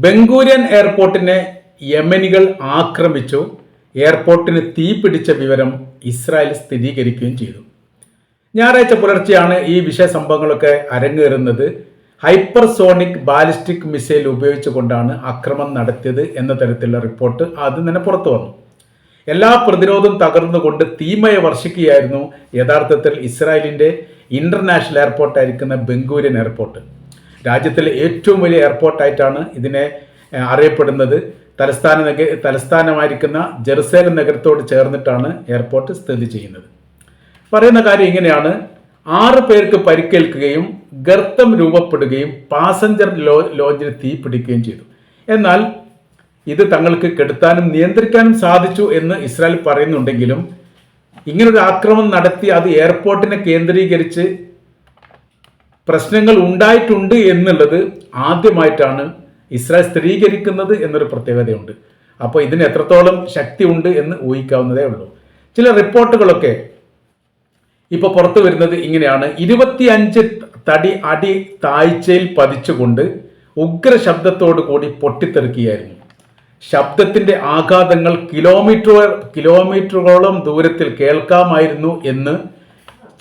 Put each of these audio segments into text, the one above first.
Ben-Gurion എയർപോർട്ടിനെ യമനികൾ ആക്രമിച്ചു. എയർപോർട്ടിന് തീ പിടിച്ച വിവരം ഇസ്രായേൽ സ്ഥിരീകരിക്കുകയും ചെയ്തു. ഞായറാഴ്ച പുലർച്ചെയാണ് ഈ വിഷയ സംഭവങ്ങളൊക്കെ അരങ്ങേറുന്നത്. ഹൈപ്പർസോണിക് ബാലിസ്റ്റിക് മിസൈൽ ഉപയോഗിച്ചുകൊണ്ടാണ് ആക്രമണം നടത്തിയത് എന്ന തരത്തിലുള്ള റിപ്പോർട്ട് ആദ്യം തന്നെ പുറത്തു വന്നു. എല്ലാ പ്രതിരോധവും തകർന്നുകൊണ്ട് തീമയ വർഷിക്കുകയായിരുന്നു യഥാർത്ഥത്തിൽ ഇസ്രായേലിൻ്റെ ഇന്റർനാഷണൽ എയർപോർട്ടായിരിക്കുന്ന ബെൻഗൂരിയൻ എയർപോർട്ട്. രാജ്യത്തിലെ ഏറ്റവും വലിയ എയർപോർട്ടായിട്ടാണ് ഇതിനെ അറിയപ്പെടുന്നത്. തലസ്ഥാനമായിരിക്കുന്ന ജെറുസലേം നഗരത്തോട് ചേർന്നിട്ടാണ് എയർപോർട്ട് സ്ഥിതി ചെയ്യുന്നത്. പറയുന്ന കാര്യം ഇങ്ങനെയാണ്: 6 പേർക്ക് പരിക്കേൽക്കുകയും ഗർത്തം രൂപപ്പെടുകയും പാസഞ്ചർ ലോഞ്ചിന് തീ പിടിക്കുകയും ചെയ്തു. എന്നാൽ ഇത് തങ്ങൾക്ക് കെടുത്താനും നിയന്ത്രിക്കാനും സാധിച്ചു എന്ന് ഇസ്രായേൽ പറയുന്നുണ്ടെങ്കിലും ഇങ്ങനൊരു ആക്രമണം നടത്തി അത് എയർപോർട്ടിനെ കേന്ദ്രീകരിച്ച് പ്രശ്നങ്ങൾ ഉണ്ടായിട്ടുണ്ട് എന്നുള്ളത് ആദ്യമായിട്ടാണ് ഇസ്രായേൽ സ്ഥിരീകരിക്കുന്നത് എന്നൊരു പ്രത്യേകതയുണ്ട്. അപ്പോൾ ഇതിന് എത്രത്തോളം ശക്തി ഉണ്ട് എന്ന് ഊഹിക്കാവുന്നതേ ഉള്ളൂ. ചില റിപ്പോർട്ടുകളൊക്കെ ഇപ്പോൾ പുറത്തു വരുന്നത് ഇങ്ങനെയാണ്: 25 അടി താഴ്ചയിൽ പതിച്ചുകൊണ്ട് ഉഗ്ര ശബ്ദത്തോടു കൂടി പൊട്ടിത്തെറിക്കുകയായിരുന്നു. ശബ്ദത്തിന്റെ ആഘാതങ്ങൾ കിലോമീറ്ററുകളോളം ദൂരത്തിൽ കേൾക്കാമായിരുന്നു എന്ന്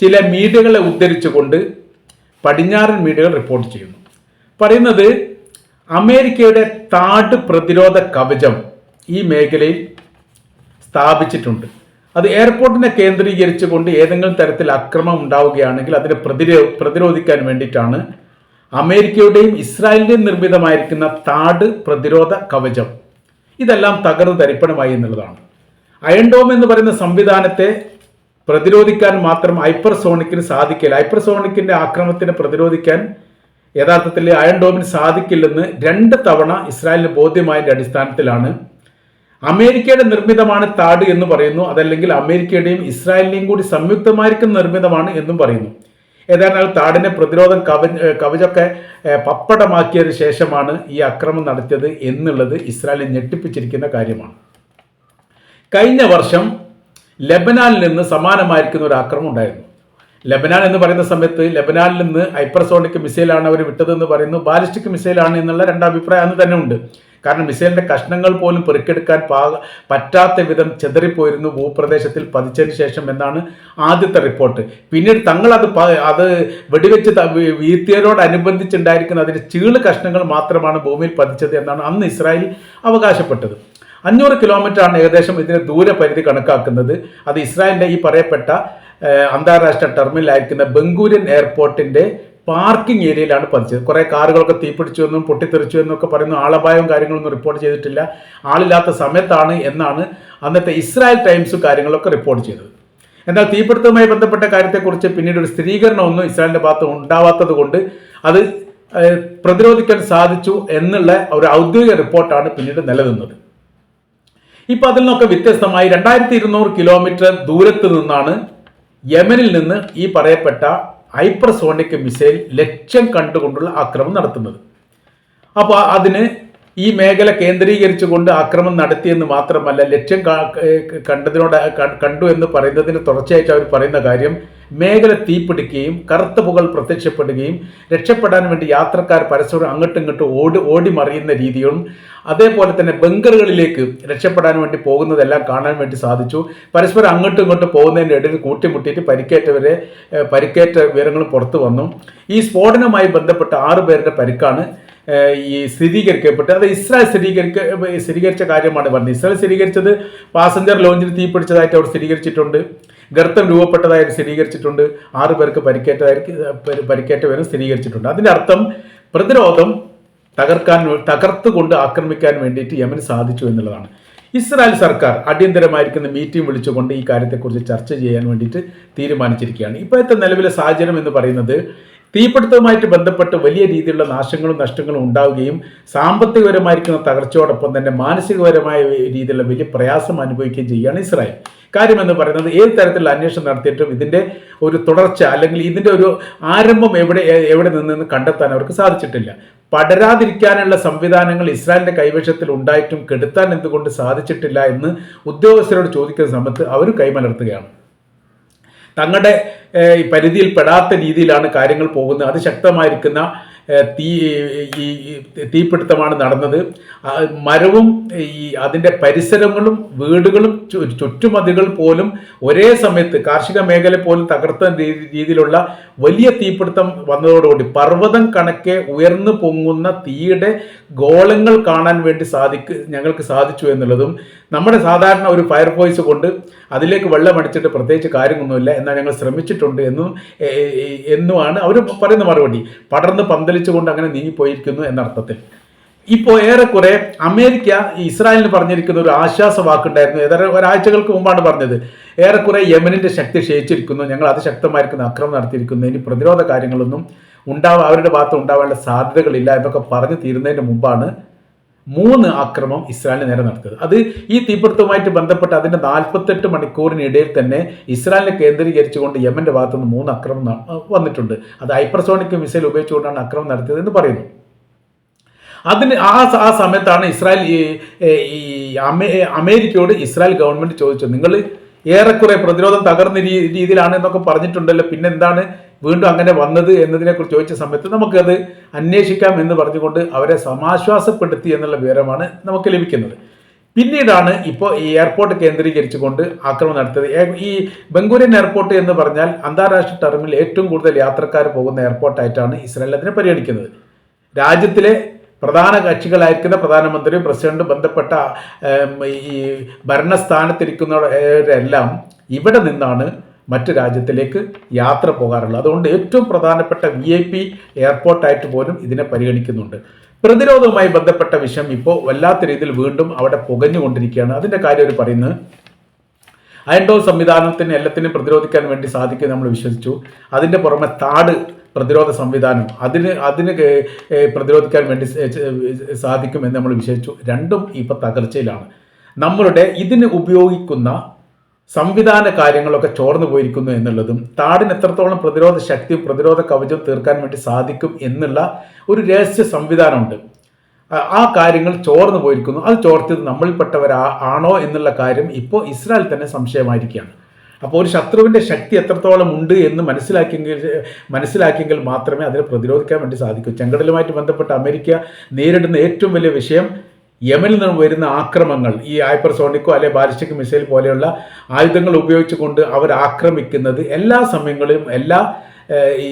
ചില മീഡിയകളെ ഉദ്ധരിച്ചുകൊണ്ട് പടിഞ്ഞാറൻ മീഡിയകൾ റിപ്പോർട്ട് ചെയ്യുന്നു. പറയുന്നത് അമേരിക്കയുടെ താഡ് പ്രതിരോധ കവചം ഈ മേഖലയിൽ സ്ഥാപിച്ചിട്ടുണ്ട്. അത് എയർപോർട്ടിനെ കേന്ദ്രീകരിച്ചുകൊണ്ട് ഏതെങ്കിലും തരത്തിൽ ആക്രമണം ഉണ്ടാവുകയാണെങ്കിൽ അതിനെ പ്രതിരോധിക്കാൻ വേണ്ടിയിട്ടാണ് അമേരിക്കയുടെയും ഇസ്രായേലിന്റെയും നിർമ്മിതമായിരിക്കുന്ന താഡ് പ്രതിരോധ കവചം. ഇതെല്ലാം തകർന്ന് തരിപ്പണമായി എന്നുള്ളതാണ്. അയൺ ഡോം എന്ന് പറയുന്ന സംവിധാനത്തെ പ്രതിരോധിക്കാൻ മാത്രം ഹൈപ്പർസോണിക്കിന് സാധിക്കില്ല. ഹൈപ്പർസോണിക്കിന്റെ ആക്രമണത്തിനെ പ്രതിരോധിക്കാൻ യഥാർത്ഥത്തിൽ അയൺ ഡോമിന് സാധിക്കില്ലെന്ന് 2 തവണ ഇസ്രായേലിന് ബോധ്യമായതിന്റെ അടിസ്ഥാനത്തിലാണ് അമേരിക്കയുടെ നിർമ്മിതമാണ് താഡ് എന്ന് പറയുന്നു. അതല്ലെങ്കിൽ അമേരിക്കയുടെയും ഇസ്രായേലിനെയും കൂടി സംയുക്തമായിരിക്കുന്ന നിർമ്മിതമാണ് എന്നും പറയുന്നു. ഏതായാലും താഡിനെ പ്രതിരോധം കവചമൊക്കെ പപ്പടമാക്കിയതിനു ശേഷമാണ് ഈ ആക്രമണം നടത്തിയത് എന്നുള്ളത് ഇസ്രായേലിനെ ഞെട്ടിപ്പിച്ചിരിക്കുന്ന കാര്യമാണ്. കഴിഞ്ഞ വർഷം ലെബനാനിൽ നിന്ന് സമാനമായിരിക്കുന്ന ഒരു ആക്രമണം ഉണ്ടായിരുന്നു. ലെബനാൻ എന്ന് പറയുന്ന സമയത്ത് ലെബനാനിൽ നിന്ന് ഹൈപ്പർസോണിക് മിസൈലാണ് അവർ വിട്ടതെന്ന് പറയുന്നു. ബാലിസ്റ്റിക് മിസൈലാണ് എന്നുള്ള 2 അഭിപ്രായം അന്ന് തന്നെ ഉണ്ട്. കാരണം മിസൈലിന്റെ കഷ്ണങ്ങൾ പോലും പെറുക്കെടുക്കാൻ പറ്റാത്ത വിധം ചെതറിപ്പോയിരുന്നു ഭൂപ്രദേശത്തിൽ പതിച്ചതിന് ശേഷം എന്നാണ് ആദ്യത്തെ റിപ്പോർട്ട്. പിന്നീട് തങ്ങൾ അത് വെടിവെച്ച് വീഴ്ത്തിയതോടനുബന്ധിച്ചുണ്ടായിരിക്കുന്ന അതിന്റെ ചീള് കഷ്ണങ്ങൾ മാത്രമാണ് ഭൂമിയിൽ പതിച്ചത് എന്നാണ് അന്ന് ഇസ്രായേൽ അവകാശപ്പെട്ടത്. 500 കിലോമീറ്ററാണ് ഏകദേശം ഇതിന്റെ ദൂരപരിധി കണക്കാക്കുന്നത്. അത് ഇസ്രായേലിന്റെ ഈ പറയപ്പെട്ട അന്താരാഷ്ട്ര ടെർമിനലായിരിക്കുന്ന ബെൻഗൂരിയൻ എയർപോർട്ടിന്റെ പാർക്കിംഗ് ഏരിയയിലാണ് പതിച്ചത്. കുറേ കാറുകളൊക്കെ തീപിടിച്ചു എന്നും പൊട്ടിത്തെറിച്ചു എന്നൊക്കെ പറയുന്നു. ആളപായവും കാര്യങ്ങളൊന്നും റിപ്പോർട്ട് ചെയ്തിട്ടില്ല. ആളില്ലാത്ത സമയത്താണ് എന്നാണ് അന്നത്തെ ഇസ്രായേൽ ടൈംസ് കാര്യങ്ങളൊക്കെ റിപ്പോർട്ട് ചെയ്തത്. എന്നാൽ തീപിടുത്തവുമായി ബന്ധപ്പെട്ട കാര്യത്തെക്കുറിച്ച് പിന്നീട് ഒരു സ്ഥിരീകരണമൊന്നും ഇസ്രായേലിന്റെ ഭാഗത്ത് ഉണ്ടാവാത്തത് കൊണ്ട് അത് പ്രതിരോധിക്കാൻ സാധിച്ചു എന്നുള്ള ഒരു ഔദ്യോഗിക റിപ്പോർട്ടാണ് പിന്നീട് നിലനിന്നത്. ഇപ്പൊ അതിൽ നിന്നൊക്കെ വ്യത്യസ്തമായി 2200 കിലോമീറ്റർ ദൂരത്ത് നിന്നാണ് യമനിൽ നിന്ന് ഈ പറയപ്പെട്ട ഹൈപ്പർസോണിക് മിസൈൽ ലക്ഷ്യം കണ്ടുകൊണ്ടുള്ള ആക്രമണം നടത്തുന്നത്. അപ്പോൾ അതിന് ഈ മേഖല കേന്ദ്രീകരിച്ചുകൊണ്ട് ആക്രമണം നടത്തിയെന്ന് മാത്രമല്ല, ലക്ഷ്യം കണ്ടു എന്ന് പറയുന്നതിന് തുടർച്ചയായിട്ട് അവർ പറയുന്ന കാര്യം മേഖല തീപിടിക്കുകയും കറുത്ത പുകൾ പ്രത്യക്ഷപ്പെടുകയും രക്ഷപ്പെടാൻ വേണ്ടി യാത്രക്കാർ പരസ്പരം അങ്ങോട്ടും ഇങ്ങോട്ടും ഓടി മറിയുന്ന രീതിയും അതേപോലെ തന്നെ ബങ്കറുകളിലേക്ക് രക്ഷപ്പെടാൻ വേണ്ടി പോകുന്നതെല്ലാം കാണാൻ വേണ്ടി സാധിച്ചു. പരസ്പരം അങ്ങോട്ടും ഇങ്ങോട്ടും പോകുന്നതിൻ്റെ ഇടയിൽ കൂട്ടിമുട്ടിയിട്ട് പരിക്കേറ്റ വിവരങ്ങളും പുറത്തു വന്നു. ഈ സ്ഫോടനവുമായി ബന്ധപ്പെട്ട 6 പേരുടെ പരിക്കാണ് ഈ സ്ഥിരീകരിക്കപ്പെട്ടത്. അത് ഇസ്രായേൽ സ്ഥിരീകരിച്ച കാര്യമാണ് പറഞ്ഞത്. ഇസ്രായേൽ സ്ഥിരീകരിച്ചത് പാസഞ്ചർ ലോഞ്ചിൽ തീ പിടിച്ചതായിട്ട് അവർ സ്ഥിരീകരിച്ചിട്ടുണ്ട്. ഗർത്തം രൂപപ്പെട്ടതായിട്ട് സ്ഥിരീകരിച്ചിട്ടുണ്ട്. 6 പേർക്ക് പരിക്കേറ്റവരും സ്ഥിരീകരിച്ചിട്ടുണ്ട്. അതിൻ്റെ അർത്ഥം പ്രതിരോധം തകർത്തുകൊണ്ട് ആക്രമിക്കാൻ വേണ്ടിയിട്ട് യമന് സാധിച്ചു എന്നുള്ളതാണ്. ഇസ്രായേൽ സർക്കാർ അടിയന്തരമായിരിക്കുന്ന മീറ്റിംഗ് വിളിച്ചുകൊണ്ട് ഈ കാര്യത്തെക്കുറിച്ച് ചർച്ച ചെയ്യാൻ വേണ്ടിയിട്ട് തീരുമാനിച്ചിരിക്കുകയാണ്. ഇപ്പോഴത്തെ നിലവിലെ സാഹചര്യം എന്ന് പറയുന്നത് തീപിടുത്തവുമായിട്ട് ബന്ധപ്പെട്ട് വലിയ രീതിയിലുള്ള നാശങ്ങളും നഷ്ടങ്ങളും ഉണ്ടാവുകയും സാമ്പത്തികപരമായിരിക്കുന്ന തകർച്ചയോടൊപ്പം തന്നെ മാനസികപരമായ രീതിയിലുള്ള വലിയ പ്രയാസം അനുഭവിക്കുകയും ചെയ്യുകയാണ് ഇസ്രായേൽ. കാര്യമെന്ന് പറയുന്നത് ഏത് തരത്തിലുള്ള അന്വേഷണം നടത്തിയിട്ടും ഇതിൻ്റെ ഒരു തുടർച്ച അല്ലെങ്കിൽ ഇതിൻ്റെ ഒരു ആരംഭം എവിടെ നിന്നെന്ന് കണ്ടെത്താൻ അവർക്ക് സാധിച്ചിട്ടില്ല. പടരാതിരിക്കാനുള്ള സംവിധാനങ്ങൾ ഇസ്രായേലിന്റെ കൈവശത്തിൽ ഉണ്ടായിട്ടും കെടുത്താൻ എന്തുകൊണ്ട് സാധിച്ചിട്ടില്ല എന്ന് ഉദ്യോഗസ്ഥരോട് ചോദിക്കുന്ന സമയത്ത് അവർ കൈമലർത്തുകയാണ്. തങ്ങളുടെ പരിധിയിൽ പെടാത്ത രീതിയിലാണ് കാര്യങ്ങൾ പോകുന്നത്. അതിശക്തമായിരിക്കുന്ന തീ ഈ തീപിടുത്തമാണ് നടന്നത്. മരവും അതിൻ്റെ പരിസരങ്ങളും വീടുകളും ചുറ്റുമതികൾ പോലും ഒരേ സമയത്ത് കാർഷിക മേഖല പോലും തകർത്ത രീതിയിലുള്ള വലിയ തീപിടുത്തം വന്നതോടുകൂടി പർവ്വതം കണക്കെ ഉയർന്നു പൊങ്ങുന്ന തീയുടെ ഗോളങ്ങൾ കാണാൻ വേണ്ടി ഞങ്ങൾക്ക് സാധിച്ചു എന്നുള്ളതും, നമ്മുടെ സാധാരണ ഒരു ഫയർഫോഴ്സ് കൊണ്ട് അതിലേക്ക് വെള്ളമടിച്ചിട്ട് പ്രത്യേകിച്ച് കാര്യമൊന്നുമില്ല, എന്നാൽ ഞങ്ങൾ ശ്രമിച്ചിട്ടുണ്ട് എന്നുമാണ് അവർ പറയുന്ന മറുപടി. പടർന്ന് പന്തലിച്ചുകൊണ്ട് അങ്ങനെ നീങ്ങിപ്പോയിരിക്കുന്നു എന്നർത്ഥത്തിൽ. ഇപ്പോൾ ഏറെക്കുറെ അമേരിക്ക ഇസ്രായേലിന് പറഞ്ഞിരിക്കുന്ന ഒരു ആശ്വാസ വാക്കുണ്ടായിരുന്നു, ഏതാണ്ട് ഒരാഴ്ചകൾക്ക് മുമ്പാണ് പറഞ്ഞത്. ഏറെക്കുറെ യമനിൻ്റെ ശക്തി ക്ഷയിച്ചിരിക്കുന്നു, ഞങ്ങൾ അതിശക്തമായിരിക്കുന്ന ആക്രമണം നടത്തിയിരിക്കുന്നു, ഇനി പ്രതിരോധ കാര്യങ്ങളൊന്നും അവരുടെ ഭാഗത്ത് ഉണ്ടാവാനുള്ള സാധ്യതകളില്ല എന്നൊക്കെ പറഞ്ഞു തീരുന്നതിന് മുമ്പാണ് 3 ആക്രമണം ഇസ്രായേലിന് നേരെ നടത്തിയത്. അത് ഈ തീപിടുത്തവുമായിട്ട് ബന്ധപ്പെട്ട് അതിൻ്റെ 48 മണിക്കൂറിനിടയിൽ തന്നെ ഇസ്രായേലിനെ കേന്ദ്രീകരിച്ചുകൊണ്ട് യമന്റെ ഭാഗത്തുനിന്ന് 3 ആക്രമണം വന്നിട്ടുണ്ട്. അത് ഹൈപ്പർസോണിക് മിസൈൽ ഉപയോഗിച്ചുകൊണ്ടാണ് ആക്രമണം നടത്തിയത് എന്ന് പറയുന്നു. ആ സമയത്താണ് അമേരിക്കയോട് ഇസ്രായേൽ ഗവൺമെന്റ് ചോദിച്ചത്, നിങ്ങൾ ഏറെക്കുറെ പ്രതിരോധം തകർന്ന രീതിയിലാണ് എന്നൊക്കെ പറഞ്ഞിട്ടുണ്ടല്ലോ, പിന്നെ എന്താണ് വീണ്ടും അങ്ങനെ വന്നത് എന്നതിനെക്കുറിച്ച് ചോദിച്ച സമയത്ത് നമുക്കത് അന്വേഷിക്കാം എന്ന് പറഞ്ഞുകൊണ്ട് അവരെ സമാശ്വാസപ്പെടുത്തി എന്നുള്ള വിവരമാണ് നമുക്ക് ലഭിക്കുന്നത്. പിന്നീടാണ് ഇപ്പോൾ ഈ എയർപോർട്ട് കേന്ദ്രീകരിച്ചുകൊണ്ട് ആക്രമണം നടത്തിയത്. ഈ ബംഗൂരിയൻ എയർപോർട്ട് എന്ന് പറഞ്ഞാൽ അന്താരാഷ്ട്ര ടെർമിനൽ ഏറ്റവും കൂടുതൽ യാത്രക്കാർ പോകുന്ന എയർപോർട്ടായിട്ടാണ് ഇസ്രായേൽ അതിനെ പരിഗണിക്കുന്നത്. രാജ്യത്തിലെ പ്രധാന കക്ഷികളായിരിക്കുന്ന പ്രധാനമന്ത്രിയും പ്രസിഡന്റും ബന്ധപ്പെട്ട ഈ ഭരണസ്ഥാനത്തിരിക്കുന്നവരെല്ലാം ഇവിടെ നിന്നാണ് മറ്റു രാജ്യത്തിലേക്ക് യാത്ര പോകാറുള്ളത്. അതുകൊണ്ട് ഏറ്റവും പ്രധാനപ്പെട്ട VIP എയർപോർട്ടായിട്ട് പോലും ഇതിനെ പരിഗണിക്കുന്നുണ്ട്. പ്രതിരോധവുമായി ബന്ധപ്പെട്ട വിഷയം ഇപ്പോൾ വല്ലാത്ത രീതിയിൽ വീണ്ടും അവിടെ പുകഞ്ഞുകൊണ്ടിരിക്കുകയാണ്. അതിൻ്റെ കാര്യം അവർ പറയുന്നത്, അയൺ ഡോം സംവിധാനത്തിന് എല്ലാത്തിനും പ്രതിരോധിക്കാൻ വേണ്ടി സാധിക്കും നമ്മൾ വിശ്വസിച്ചു. അതിൻ്റെ പുറമെ താട് പ്രതിരോധ സംവിധാനം അതിന് പ്രതിരോധിക്കാൻ വേണ്ടി സാധിക്കുമെന്ന് നമ്മൾ വിശ്വസിച്ചു. രണ്ടും ഇപ്പോൾ തകർച്ചയിലാണ്. നമ്മളുടെ ഇതിന് ഉപയോഗിക്കുന്ന സംവിധാന കാര്യങ്ങളൊക്കെ ചോർന്നു പോയിരിക്കുന്നു എന്നുള്ളതും, താടിന് എത്രത്തോളം പ്രതിരോധ ശക്തിയും പ്രതിരോധ കവചവും തീർക്കാൻ വേണ്ടി സാധിക്കും എന്നുള്ള ഒരു രഹസ്യ സംവിധാനമുണ്ട്. ആ കാര്യങ്ങൾ ചോർന്നു പോയിരിക്കുന്നു. അത് ചോർത്തിയത് നമ്മളിൽപ്പെട്ടവരാണോ എന്നുള്ള കാര്യം ഇപ്പോൾ ഇസ്രായേൽ തന്നെ സംശയമായിരിക്കുകയാണ്. അപ്പോൾ ഒരു ശത്രുവിൻ്റെ ശക്തി എത്രത്തോളം ഉണ്ട് എന്ന് മനസ്സിലാക്കിയെങ്കിൽ മാത്രമേ അതിനെ പ്രതിരോധിക്കാൻ വേണ്ടി സാധിക്കൂ. ചെങ്കടലുമായിട്ട് ബന്ധപ്പെട്ട് അമേരിക്ക നേരിടുന്ന ഏറ്റവും വലിയ വിഷയം യമനിൽ നിന്ന് വരുന്ന ആക്രമണങ്ങൾ, ഈ ഹൈപ്പർസോണിക്കോ അല്ലെ ബാലിസ്റ്റിക് മിസൈൽ പോലെയുള്ള ആയുധങ്ങൾ ഉപയോഗിച്ചുകൊണ്ട് അവർ ആക്രമിക്കുന്നത് എല്ലാ സമയങ്ങളിലും എല്ലാ ഈ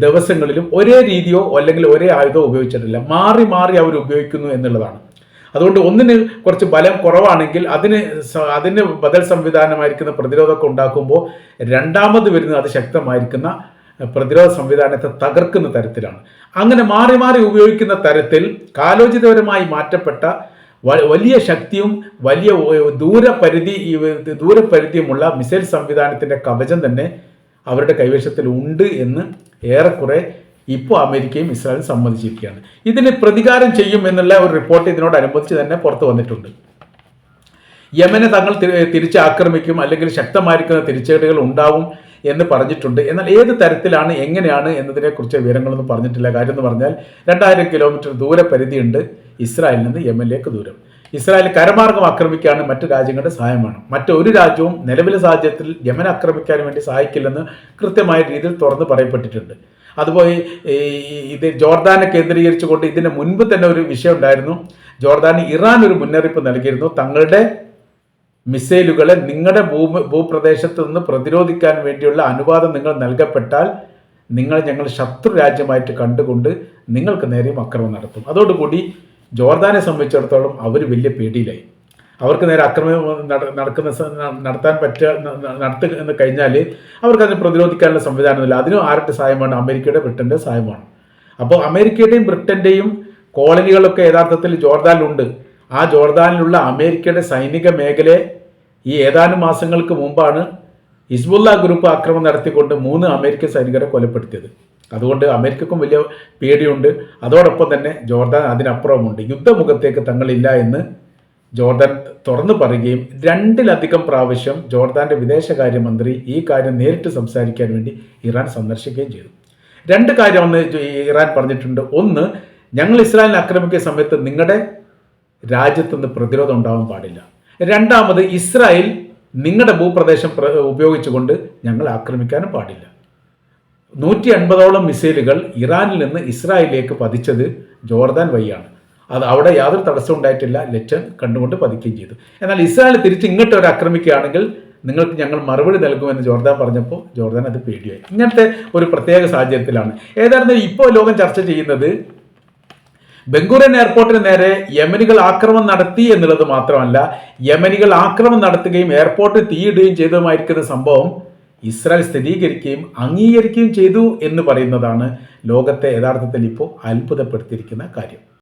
ദിവസങ്ങളിലും ഒരേ രീതിയോ അല്ലെങ്കിൽ ഒരേ ആയുധമോ ഉപയോഗിച്ചിട്ടില്ല, മാറി മാറി അവർ ഉപയോഗിക്കുന്നു എന്നുള്ളതാണ്. അതുകൊണ്ട് ഒന്നിന് കുറച്ച് ബലം കുറവാണെങ്കിൽ അതിന് ബദൽ സംവിധാനമായിരിക്കുന്ന പ്രതിരോധമൊക്കെ ഉണ്ടാക്കുമ്പോൾ രണ്ടാമത് വരുന്നത് അത് ശക്തമായിരിക്കുന്ന പ്രതിരോധ സംവിധാനത്തെ തകർക്കുന്ന തരത്തിലാണ്. അങ്ങനെ മാറി മാറി ഉപയോഗിക്കുന്ന തരത്തിൽ കാലോചിതപരമായി മാറ്റപ്പെട്ട വലിയ ശക്തിയും വലിയ ദൂരപരിധിയുമുള്ള മിസൈൽ സംവിധാനത്തിൻ്റെ കവചം തന്നെ അവരുടെ കൈവശത്തിൽ ഉണ്ട് എന്ന് ഏറെക്കുറെ ഇപ്പോൾ അമേരിക്കയും ഇസ്രായേലും സമ്മതിച്ചിരിക്കുകയാണ്. ഇതിന് പ്രതികാരം ചെയ്യും എന്നുള്ള ഒരു റിപ്പോർട്ട് ഇതിനോടനുബന്ധിച്ച് തന്നെ പുറത്തു വന്നിട്ടുണ്ട്. യമനെ തങ്ങൾ തിരിച്ച് ആക്രമിക്കും, അല്ലെങ്കിൽ ശക്തമായിരിക്കുന്ന തിരിച്ചടികൾ ഉണ്ടാവും എന്ന് പറഞ്ഞിട്ടുണ്ട്. എന്നാൽ ഏത് തരത്തിലാണ് എങ്ങനെയാണ് എന്നതിനെക്കുറിച്ച് വിവരങ്ങളൊന്നും പറഞ്ഞിട്ടില്ല. കാര്യം എന്ന് പറഞ്ഞാൽ 2000 കിലോമീറ്റർ ദൂരപരിധിയുണ്ട് ഇസ്രായേലിൽ നിന്ന് യമനിലേക്ക് ദൂരം. ഇസ്രായേൽ കരമാർഗം ആക്രമിക്കുകയാണ്, മറ്റു രാജ്യങ്ങളുടെ സഹായം വേണം. മറ്റൊരു രാജ്യവും നിലവിലെ സാഹചര്യത്തിൽ യമൻ ആക്രമിക്കാൻ വേണ്ടി സഹായിക്കില്ലെന്ന് കൃത്യമായ രീതിയിൽ തുറന്ന് പറയപ്പെട്ടിട്ടുണ്ട്. അതുപോലെ ഇത് ജോർദാനെ കേന്ദ്രീകരിച്ചുകൊണ്ട് ഇതിന് മുൻപ് തന്നെ ഒരു വിഷയം ഉണ്ടായിരുന്നു. ജോർദാന് ഇറാൻ ഒരു മുന്നറിയിപ്പ് നൽകിയിരുന്നു, തങ്ങളുടെ മിസൈലുകളെ നിങ്ങളുടെ ഭൂപ്രദേശത്ത് നിന്ന് പ്രതിരോധിക്കാൻ വേണ്ടിയുള്ള അനുവാദം നിങ്ങൾ നൽകപ്പെട്ടാൽ ഞങ്ങൾ ശത്രു രാജ്യമായിട്ട് കണ്ടുകൊണ്ട് നിങ്ങൾക്ക് നേരെയും ആക്രമണം നടത്തും. അതോടുകൂടി ജോർദാനെ സംബന്ധിച്ചിടത്തോളം അവർ വലിയ പേടിയിലായി. അവർക്ക് നേരെ ആക്രമണം നടത്തുക കഴിഞ്ഞാൽ അവർക്കതിനെ പ്രതിരോധിക്കാനുള്ള സംവിധാനമില്ല. അതിനും ആരുടെ സഹായമാണ്? അമേരിക്കയുടെ ബ്രിട്ടൻ്റെ സഹായമാണ്. അപ്പോൾ അമേരിക്കയുടെയും ബ്രിട്ടൻ്റെയും കോളനികളൊക്കെ യഥാർത്ഥത്തിൽ ജോർദാനിലുണ്ട്. ആ ജോർദാനിലുള്ള അമേരിക്കയുടെ സൈനിക മേഖലയെ ഈ ഏതാനും മാസങ്ങൾക്ക് മുമ്പാണ് ഹിസ്ബുള്ള ഗ്രൂപ്പ് ആക്രമണം നടത്തിക്കൊണ്ട് 3 അമേരിക്കൻ സൈനികരെ കൊലപ്പെടുത്തിയത്. അതുകൊണ്ട് അമേരിക്കക്കും വലിയ പേടിയുണ്ട്. അതോടൊപ്പം തന്നെ ജോർദാൻ അതിനപ്പുറമുണ്ട്. യുദ്ധമുഖത്തേക്ക് തങ്ങളില്ല എന്ന് ജോർദാൻ തുറന്നു പറയുകയും 2-ലധികം പ്രാവശ്യം ജോർദാൻ്റെ വിദേശകാര്യമന്ത്രി ഈ കാര്യം നേരിട്ട് സംസാരിക്കാൻ വേണ്ടി ഇറാൻ സന്ദർശിക്കുകയും ചെയ്തു. 2 കാര്യമെന്ന് ഇറാൻ പറഞ്ഞിട്ടുണ്ട്. ഒന്ന്, ഞങ്ങൾ ഇസ്രായേലിനെ ആക്രമിക്കുന്ന സമയത്ത് നിങ്ങളുടെ രാജ്യത്തുനിന്ന് പ്രതിരോധം ഉണ്ടാവാൻ പാടില്ല. രണ്ടാമത്, ഇസ്രായേൽ നിങ്ങളുടെ ഭൂപ്രദേശം ഉപയോഗിച്ചുകൊണ്ട് ഞങ്ങൾ ആക്രമിക്കാനും പാടില്ല. 150ഓളം മിസൈലുകൾ ഇറാനിൽ നിന്ന് ഇസ്രായേലിലേക്ക് പതിച്ചത് ജോർദാൻ വഴിയാണ്. അത് അവിടെ യാതൊരു തടസ്സവും ഉണ്ടായിട്ടില്ല, ലക്ഷ്യം കണ്ടുകൊണ്ട് പതിക്കുകയും ചെയ്തു. എന്നാൽ ഇസ്രായേൽ തിരിച്ച് ഇങ്ങോട്ട് ഒരു ആക്രമിക്കുകയാണെങ്കിൽ നിങ്ങൾക്ക് ഞങ്ങൾ മറുപടി നൽകുമെന്ന് ജോർദാൻ പറഞ്ഞപ്പോൾ ജോർദാൻ അത് പേടിയായി. ഇങ്ങനത്തെ ഒരു പ്രത്യേക സാഹചര്യത്തിലാണ് ഏതായിരുന്നാലും ഇപ്പോൾ ലോകം ചർച്ച ചെയ്യുന്നത് ബെൻഗൂറിയൻ എയർപോർട്ടിന് നേരെ യമനികൾ ആക്രമണം നടത്തി എന്നുള്ളത് മാത്രമല്ല, യമനികൾ ആക്രമണം നടത്തുകയും എയർപോർട്ടിൽ തീയിടുകയും ചെയ്തതുമായിരിക്കുന്ന സംഭവം ഇസ്രായേൽ സ്ഥിരീകരിക്കുകയും അംഗീകരിക്കുകയും ചെയ്തു എന്ന് പറയുന്നതാണ് ലോകത്തെ യഥാർത്ഥത്തിൽ ഇപ്പോൾ അത്ഭുതപ്പെടുത്തിയിരിക്കുന്ന കാര്യം.